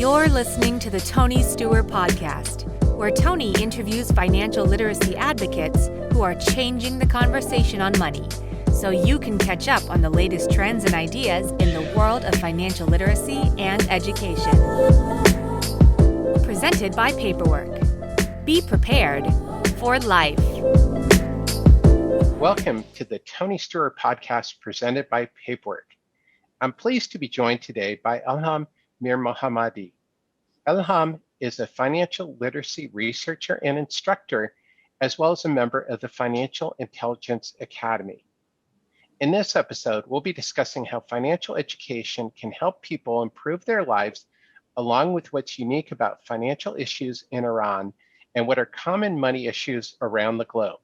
You're listening to the Tony Steuer Podcast, where Tony interviews financial literacy advocates who are changing the conversation on money, so you can catch up on the latest trends and ideas in the world of financial literacy and education. Presented by Paperwork. Be prepared for life. Welcome to the Tony Steuer Podcast presented by Paperwork. I'm pleased to be joined today by Elhaam Mirmohammadi. Elhaam is a financial literacy researcher and instructor, as well as a member of the Financial Intelligence Academy. In this episode, we'll be discussing how financial education can help people improve their lives, along with what's unique about financial issues in Iran and what are common money issues around the globe.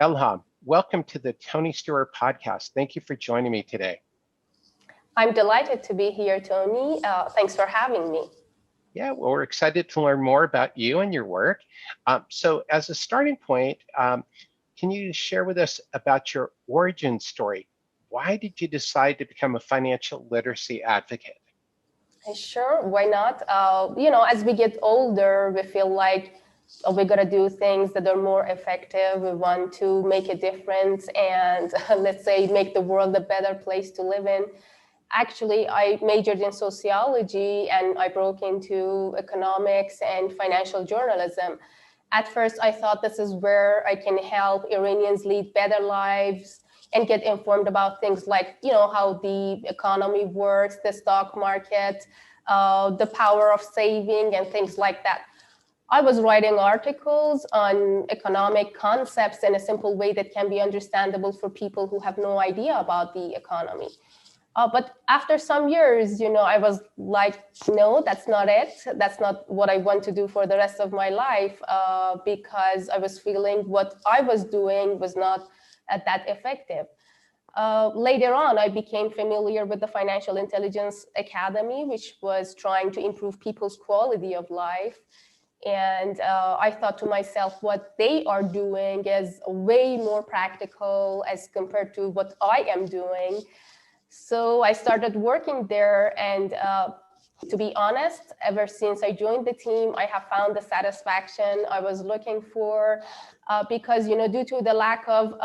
Elhaam, welcome to the Tony Steuer Podcast. Thank you for joining me today. I'm delighted to be here, Tony. Thanks for having me. Yeah, well, we're excited to learn more about you and your work. So as a starting point, can you share with us about your origin story? Why did you decide to become a financial literacy advocate? Sure, why not? As we get older, we feel like we got to do things that are more effective. We want to make a difference and, let's say, make the world a better place to live in. Actually, I majored in sociology and I broke into economics and financial journalism. At first, I thought this is where I can help Iranians lead better lives and get informed about things like, how the economy works, the stock market, the power of saving and things like that. I was writing articles on economic concepts in a simple way that can be understandable for people who have no idea about the economy. But after some years, I was like, no, that's not it. That's not what I want to do for the rest of my life, because I was feeling what I was doing was not that effective. Later on, I became familiar with the Financial Intelligence Academy, which was trying to improve people's quality of life. And I thought to myself, what they are doing is way more practical as compared to what I am doing. So I started working there, and to be honest, ever since I joined the team, I have found the satisfaction I was looking for, because, due to the lack of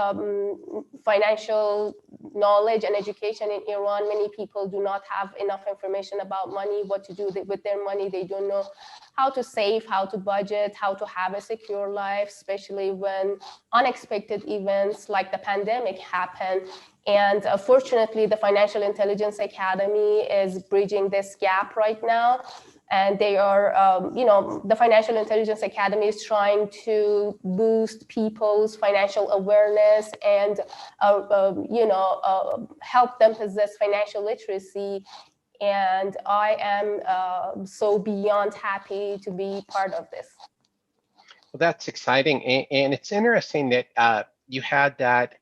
financial knowledge and education in Iran, many people do not have enough information about money, what to do with their money. They don't know how to save, how to budget, how to have a secure life, especially when unexpected events like the pandemic happen. And fortunately, the Financial Intelligence Academy is bridging this gap right now. And they are, the Financial Intelligence Academy is trying to boost people's financial awareness and, help them possess financial literacy. And I am so beyond happy to be part of this. Well, that's exciting. And it's interesting that you had that,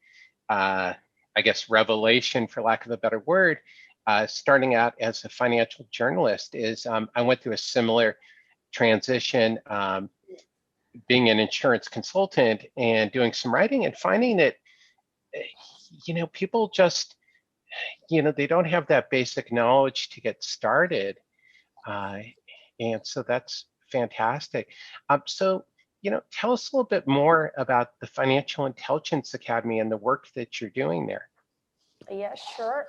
revelation, for lack of a better word, starting out as a financial journalist. I went through a similar transition, being an insurance consultant and doing some writing and finding that, people just, they don't have that basic knowledge to get started. And so that's fantastic. So, tell us a little bit more about the Financial Intelligence Academy and the work that you're doing there. Yeah, sure.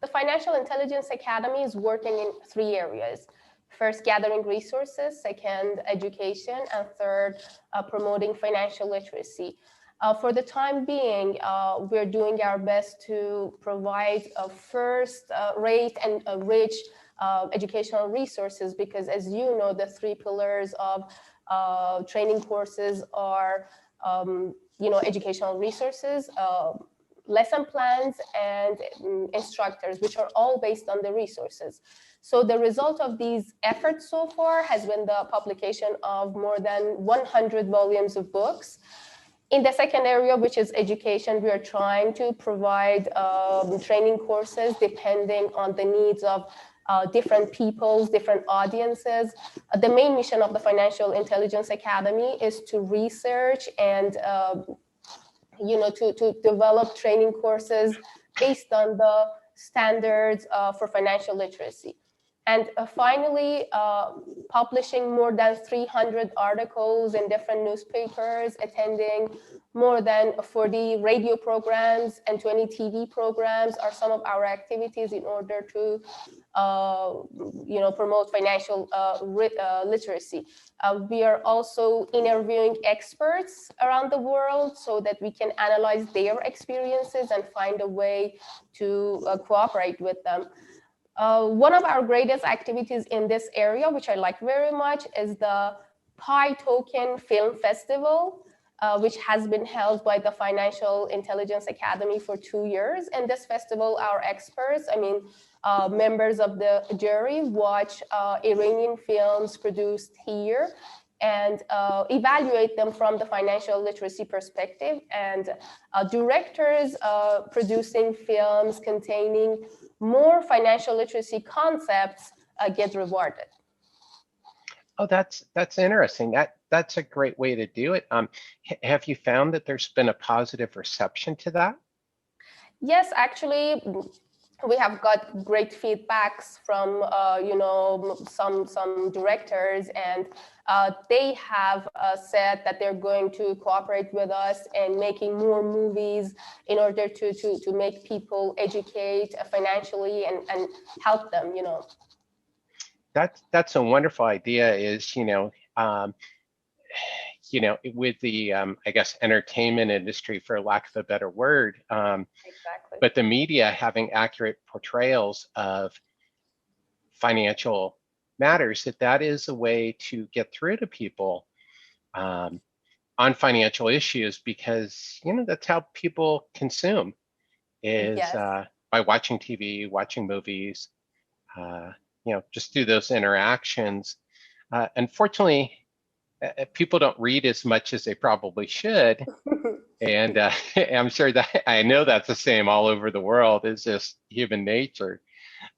The Financial Intelligence Academy is working in 3 areas. First, gathering resources. Second, education. And third, promoting financial literacy. For the time being, we're doing our best to provide a first-rate and rich educational resources, because, as you know, the 3 pillars of training courses are, educational resources, lesson plans, and instructors, which are all based on the resources. So the result of these efforts so far has been the publication of more than 100 volumes of books. In the second area, which is education, we are trying to provide training courses depending on the needs of different peoples, different audiences. The main mission of the Financial Intelligence Academy is to research and to develop training courses based on the standards for financial literacy. And finally, publishing more than 300 articles in different newspapers, attending more than 40 radio programs and 20 TV programs are some of our activities in order to promote financial literacy. We are also interviewing experts around the world so that we can analyze their experiences and find a way to cooperate with them. One of our greatest activities in this area, which I like very much, is the Pi Token Film Festival, which has been held by the Financial Intelligence Academy for 2 years. In this festival, our experts, members of the jury, watch Iranian films produced here and evaluate them from the financial literacy perspective. And directors producing films containing more financial literacy concepts get rewarded. Oh, that's interesting. That's a great way to do it. Have you found that there's been a positive reception to that? Yes, actually, we have got great feedbacks from some directors, and they have said that they're going to cooperate with us in making more movies in order to make people educate financially and help them. That's a wonderful idea. With the I guess entertainment industry, for lack of a better word, Exactly. but the media having accurate portrayals of financial matters, that is a way to get through to people on financial issues, because that's how people consume, is Yes. by watching TV, watching movies, just through those interactions. Unfortunately, people don't read as much as they probably should. And I'm sure that I know that's the same all over the world. It's just human nature.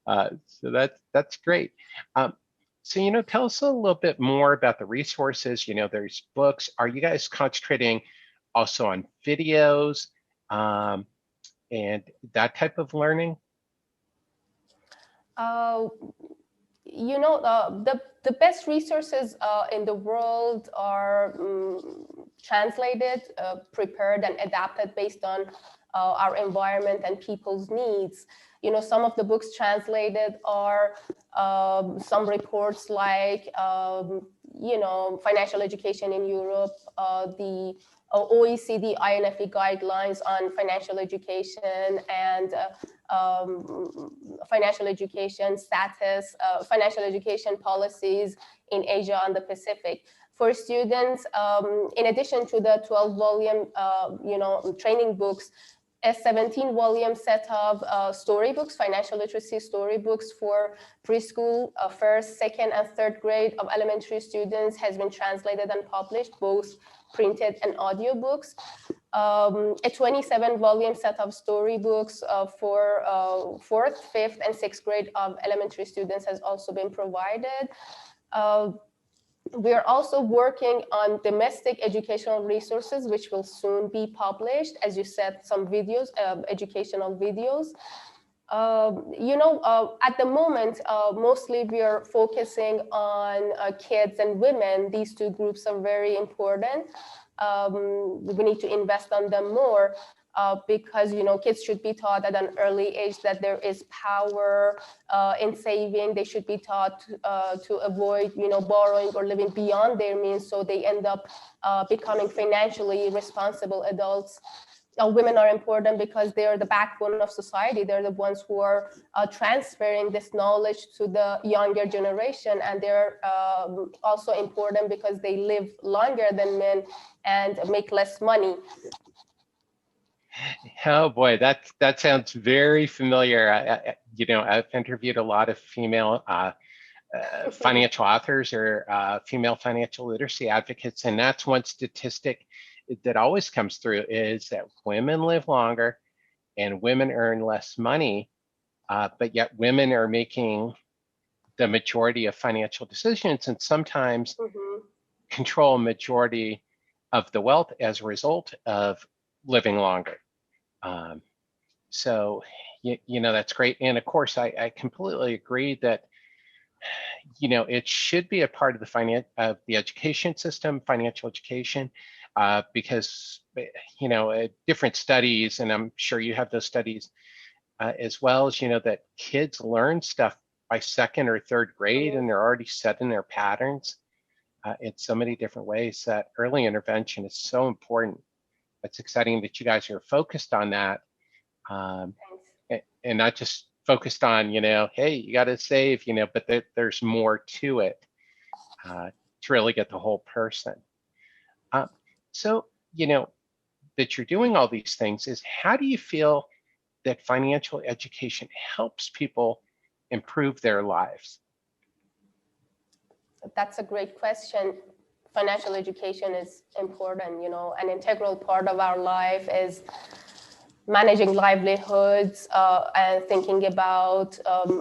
So that's great. So, tell us a little bit more about the resources. There's books. Are you guys concentrating also on videos and that type of learning? The best resources in the world are translated, prepared, and adapted based on our environment and people's needs. Some of the books translated are some reports like, financial education in Europe, the OECD INFE guidelines on financial education and financial education status, financial education policies in Asia and the Pacific. For students, in addition to the 12-volume, training books, a 17-volume set of storybooks, financial literacy storybooks for preschool, first, second, and third grade of elementary students has been translated and published, both printed and audiobooks. A 27-volume set of storybooks for fourth, fifth, and sixth grade of elementary students has also been provided. We are also working on domestic educational resources, which will soon be published. As you said, some videos, educational videos. At the moment, mostly we are focusing on kids and women. These two groups are very important. We need to invest on them more because, kids should be taught at an early age that there is power in saving. They should be taught to avoid, borrowing or living beyond their means, so they end up becoming financially responsible adults. Women are important because they are the backbone of society. They're the ones who are transferring this knowledge to the younger generation, and they're also important because they live longer than men and make less money. Oh boy, that sounds very familiar. I've interviewed a lot of female financial authors or female financial literacy advocates, and that's one statistic that always comes through, is that women live longer and women earn less money, but yet women are making the majority of financial decisions, and sometimes control a majority of the wealth as a result of living longer. So, that's great. And of course, I completely agree that it should be a part of the education system, financial education, because different studies, and I'm sure you have those studies as well as that kids learn stuff by second or third grade, and they're already set in their patterns in so many different ways that early intervention is so important. It's exciting that you guys are focused on that, and not just focused on, hey, you got to save, but there's more to it to really get the whole person. So, that you're doing all these things is, how do you feel that financial education helps people improve their lives? That's a great question. Financial education is important, an integral part of our life is managing livelihoods and thinking about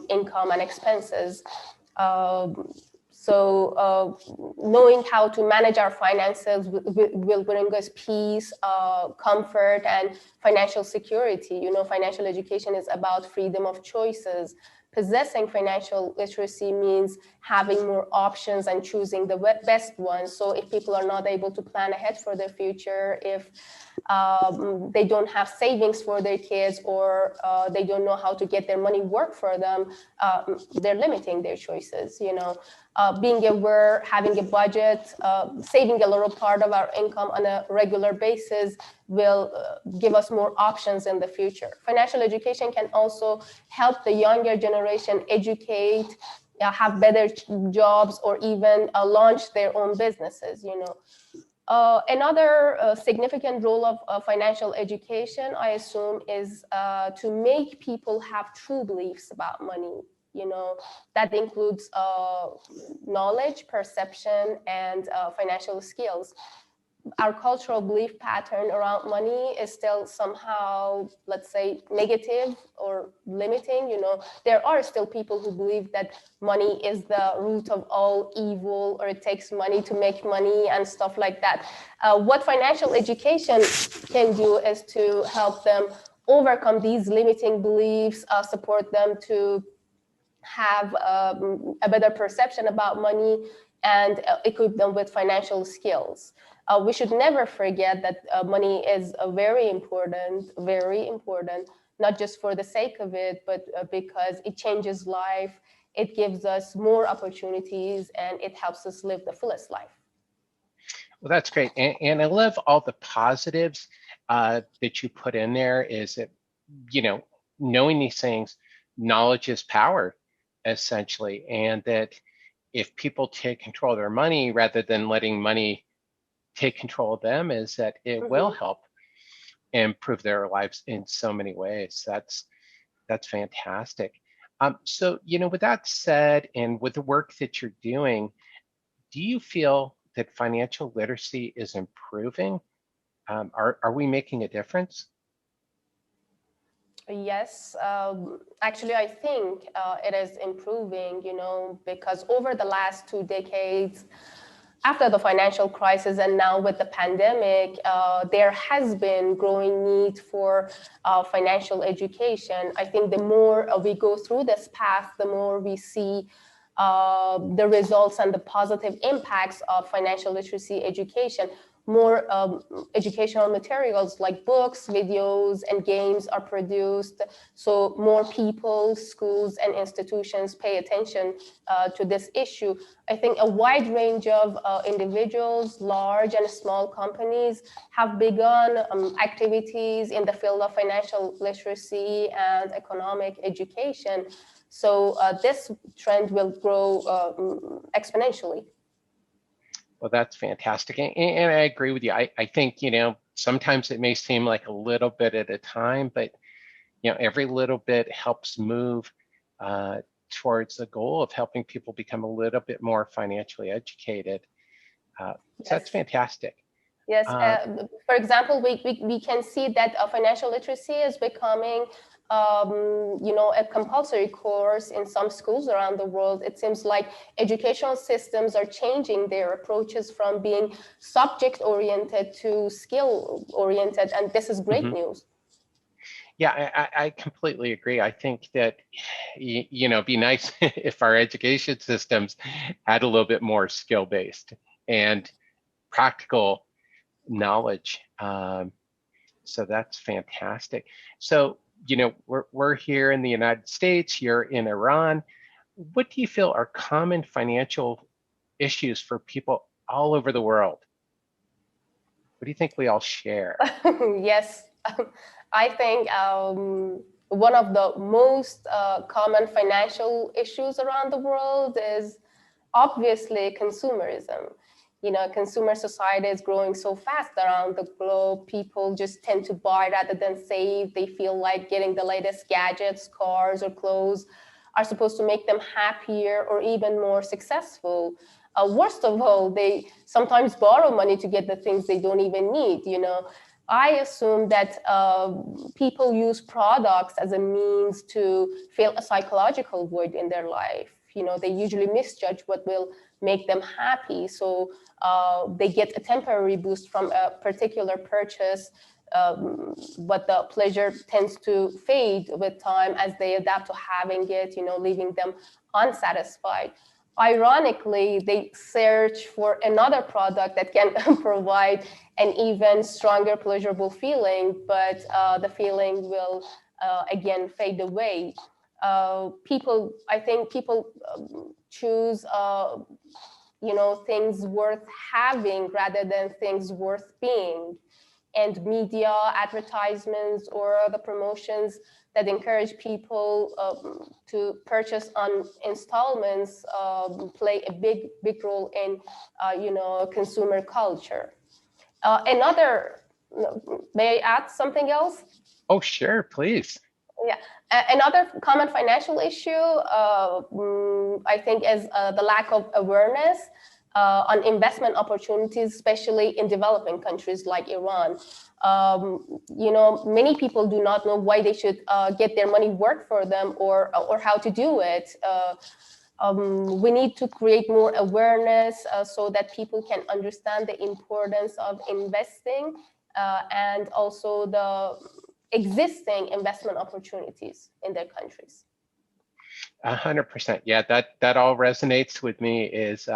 income and expenses. So knowing how to manage our finances will bring us peace, comfort, and financial security. Financial education is about freedom of choices. Possessing financial literacy means having more options and choosing the best ones. So if people are not able to plan ahead for their future, if they don't have savings for their kids, or they don't know how to get their money work for them, they're limiting their choices. Being aware, having a budget, saving a little part of our income on a regular basis will give us more options in the future. Financial education can also help the younger generation educate, have better jobs, or even launch their own businesses. Another significant role of financial education, I assume, is to make people have true beliefs about money. That includes knowledge, perception, and financial skills. Our cultural belief pattern around money is still somehow, let's say, negative or limiting. There are still people who believe that money is the root of all evil, or it takes money to make money and stuff like that. What financial education can do is to help them overcome these limiting beliefs, support them to have a better perception about money, and equip them with financial skills. We should never forget that money is very important, not just for the sake of it, but because it changes life, it gives us more opportunities, and it helps us live the fullest life. Well, that's great. And I love all the positives that you put in there, is that, knowing these things, knowledge is power, essentially, and that if people take control of their money rather than letting money take control of them, is that it will help improve their lives in so many ways. That's fantastic. So, with that said, and with the work that you're doing, do you feel that financial literacy is improving? Are we making a difference? Yes, actually, I think it is improving, because over the last 2 decades, after the financial crisis and now with the pandemic, there has been growing need for financial education. I think the more we go through this path, the more we see the results and the positive impacts of financial literacy education. More educational materials like books, videos, and games are produced, so more people, schools, and institutions pay attention to this issue. I think a wide range of individuals, large and small companies, have begun activities in the field of financial literacy and economic education. So this trend will grow exponentially. Well, that's fantastic. And I agree with you. I think, sometimes it may seem like a little bit at a time, but, every little bit helps move towards the goal of helping people become a little bit more financially educated. So that's fantastic. Yes. For example, we can see that financial literacy is becoming a compulsory course in some schools around the world. It seems like educational systems are changing their approaches from being subject-oriented to skill-oriented, and this is great news. Yeah, I completely agree. I think that, it'd be nice if our education systems had a little bit more skill-based and practical knowledge. So that's fantastic. So, we're here in the United States, you're in Iran. What do you feel are common financial issues for people all over the world? What do you think we all share? Yes, I think one of the most common financial issues around the world is obviously consumerism. Consumer society is growing so fast around the globe. People just tend to buy rather than save. They feel like getting the latest gadgets, cars, or clothes are supposed to make them happier or even more successful. Worst of all, they sometimes borrow money to get the things they don't even need. I assume that people use products as a means to fill a psychological void in their life. They usually misjudge what will make them happy. So they get a temporary boost from a particular purchase, but the pleasure tends to fade with time as they adapt to having it, leaving them unsatisfied. Ironically, they search for another product that can provide an even stronger pleasurable feeling, but the feeling will again fade away. I think people choose, things worth having rather than things worth being. And media, advertisements, or the promotions that encourage people to purchase on installments play a big role in, consumer culture. May I add something else? Oh, sure, please. Yeah. Another common financial issue, I think, is the lack of awareness on investment opportunities, especially in developing countries like Iran. Many people do not know why they should get their money work for them or how to do it. We need to create more awareness so that people can understand the importance of investing and also the existing investment opportunities in their countries. 100%. Yeah, that all resonates with me. Is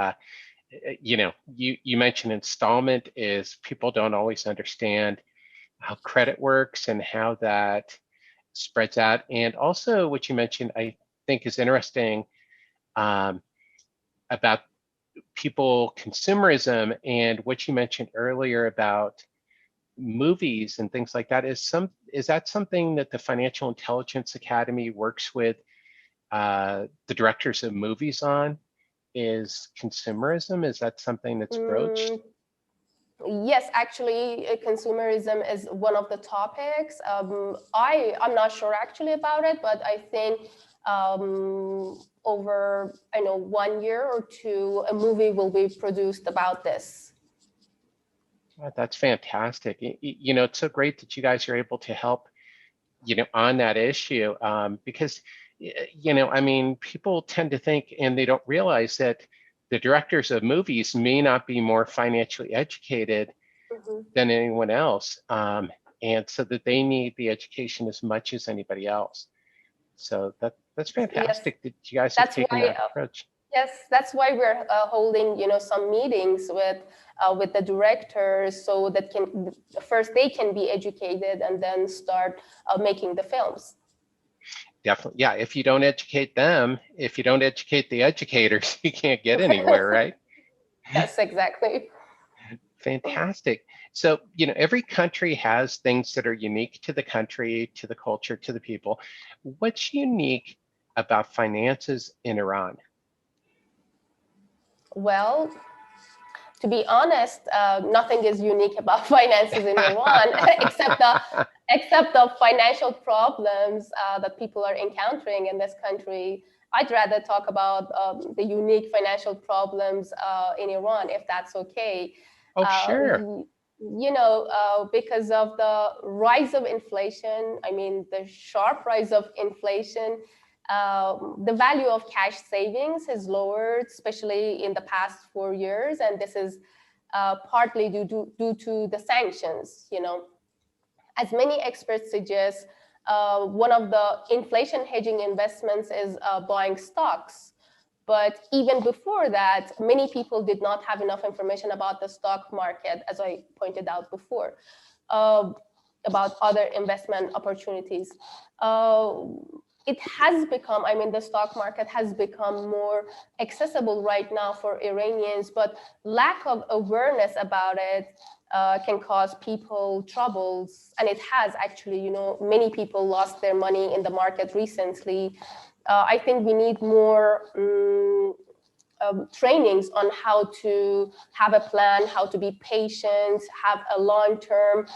you mentioned installment. Is people don't always understand how credit works and how that spreads out. And also what you mentioned, I think, is interesting about people consumerism, and what you mentioned earlier about movies and things like that. Is that something that the Financial Intelligence Academy works with the directors of movies on? Is consumerism, is that something that's broached? Yes, actually, consumerism is one of the topics. I'm not sure actually about it, but I think over 1 year or two, a movie will be produced about this. That's fantastic. It's so great that you guys are able to help, on that issue, because, people tend to think, and they don't realize that the directors of movies may not be more financially educated than anyone else, and so that they need the education as much as anybody else. So that's fantastic. Yes. That you guys have taken that approach. Yes, that's why we're holding, some meetings with the directors, so that first they can be educated and then start making the films. Definitely, yeah. If you don't educate them, if you don't educate the educators, you can't get anywhere, right? Yes, exactly. Fantastic. So, every country has things that are unique to the country, to the culture, to the people. What's unique about finances in Iran? Well, to be honest, nothing is unique about finances in Iran except the financial problems that people are encountering in this country. I'd rather talk about the unique financial problems in Iran, if that's okay. Oh, sure. Because of the rise of inflation, the sharp rise of inflation, the value of cash savings has lowered, especially in the past 4 years, and this is partly due to the sanctions. As many experts suggest, One of the inflation hedging investments is buying stocks. But even before that, many people did not have enough information about the stock market, as I pointed out before, about other investment opportunities. It has become, the stock market has become more accessible right now for Iranians, but lack of awareness about it can cause people troubles. And it has actually, many people lost their money in the market recently. I think we need more trainings on how to have a plan, how to be patient, have a long-term,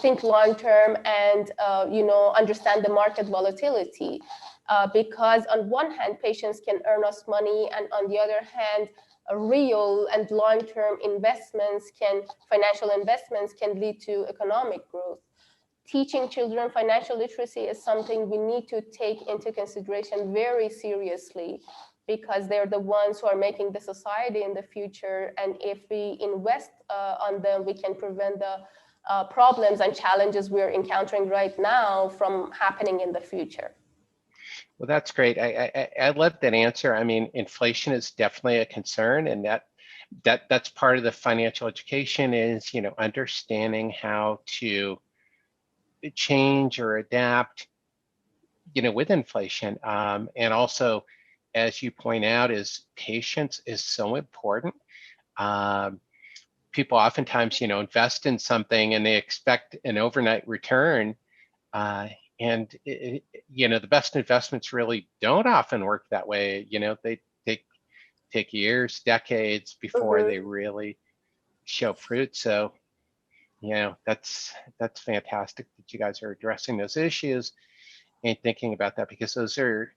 think long-term, and understand the market volatility. Because on one hand, patience can earn us money, and on the other hand, real and long-term financial investments can lead to economic growth. Teaching children financial literacy is something we need to take into consideration very seriously, because they're the ones who are making the society in the future. And if we invest on them, we can prevent the problems and challenges we're encountering right now from happening in the future. Well, that's great. I love that answer. I mean, inflation is definitely a concern, and that's part of the financial education is, understanding how to change or adapt, with inflation. And also, as you point out, is patience is so important. People oftentimes, invest in something and they expect an overnight return. And the best investments really don't often work that way. They take years, decades before they really show fruit. So, that's fantastic that you guys are addressing those issues and thinking about that, because those are,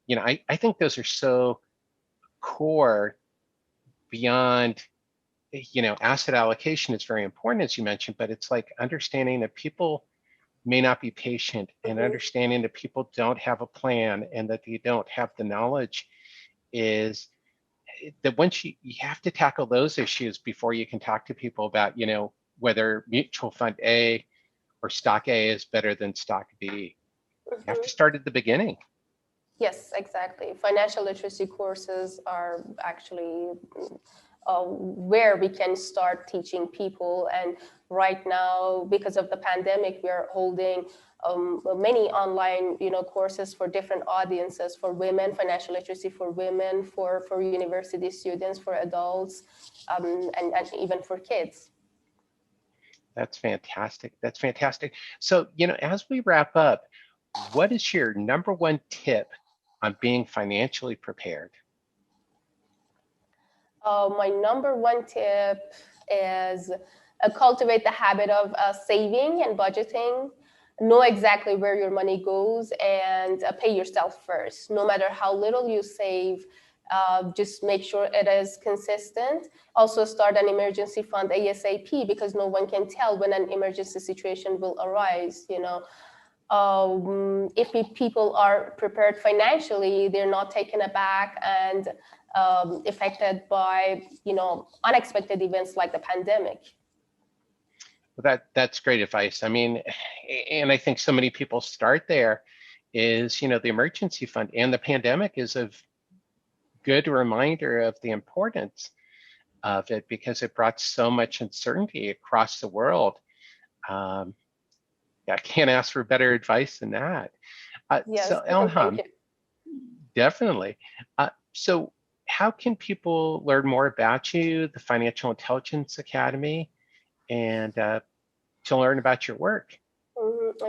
I think those are so core beyond, asset allocation is very important, as you mentioned, but it's like understanding that people may not be patient and understanding that people don't have a plan and that they don't have the knowledge, is that once you have to tackle those issues before you can talk to people about, whether mutual fund A or stock A is better than stock B. You have to start at the beginning. Yes, exactly. Financial literacy courses are actually where we can start teaching people. And right now, because of the pandemic, we are holding many online, courses for different audiences, for women, financial literacy for women, for university students, for adults, and even for kids. That's fantastic. That's fantastic. So, as we wrap up, what is your number one tip on being financially prepared? My number one tip is cultivate the habit of saving and budgeting. Know exactly where your money goes and pay yourself first. No matter how little you save, just make sure it is consistent. Also start an emergency fund ASAP, because no one can tell when an emergency situation will arise. If people are prepared financially, they're not taken aback and affected by unexpected events like the pandemic. Well, that's great advice. I mean, and I think so many people start there, is the emergency fund, and the pandemic is a good reminder of the importance of it, because it brought so much uncertainty across the world. I can't ask for better advice than that. Yes, so Elhaam, definitely. So how can people learn more about you, the Financial Intelligence Academy, and to learn about your work?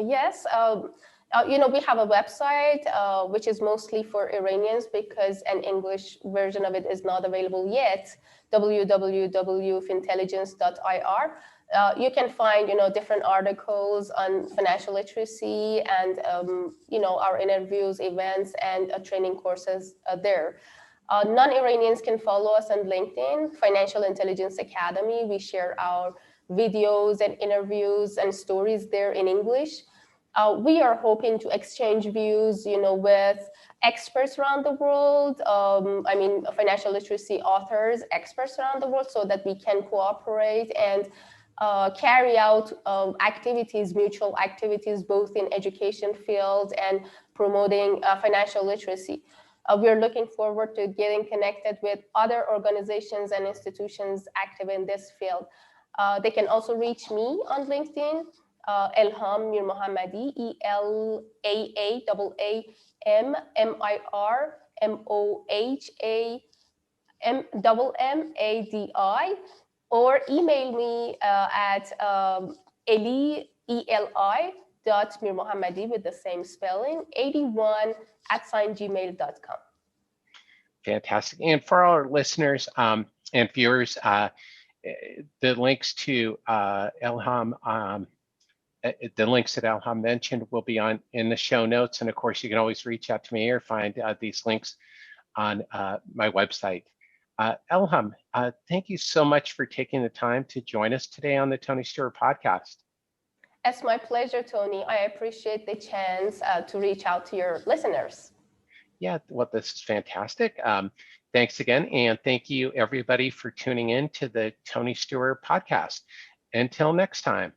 Yes. We have a website which is mostly for Iranians, because an English version of it is not available yet, www.fintelligence.ir. You can find, different articles on financial literacy and, our interviews, events, and training courses there. Non-Iranians can follow us on LinkedIn, Financial Intelligence Academy. We share our videos and interviews and stories there in English. We are hoping to exchange views, with experts around the world. Financial literacy authors, experts around the world, so that we can cooperate and carry out activities, mutual activities, both in education field and promoting financial literacy. We're looking forward to getting connected with other organizations and institutions active in this field. They can also reach me on LinkedIn, Elhaam Mirmohammadi, ELAAMMIRMOHAMMADI, or email me at eli.mirmohammadi with the same spelling, 81@gmail.com. Fantastic. And for our listeners and viewers, the links to Elhaam, the links that Elhaam mentioned will be in the show notes. And of course, you can always reach out to me or find these links on my website. Elhaam, thank you so much for taking the time to join us today on the Tony Steuer Podcast. It's my pleasure, Tony. I appreciate the chance to reach out to your listeners. Yeah, well, this is fantastic. Thanks again. And thank you, everybody, for tuning in to the Tony Steuer Podcast. Until next time.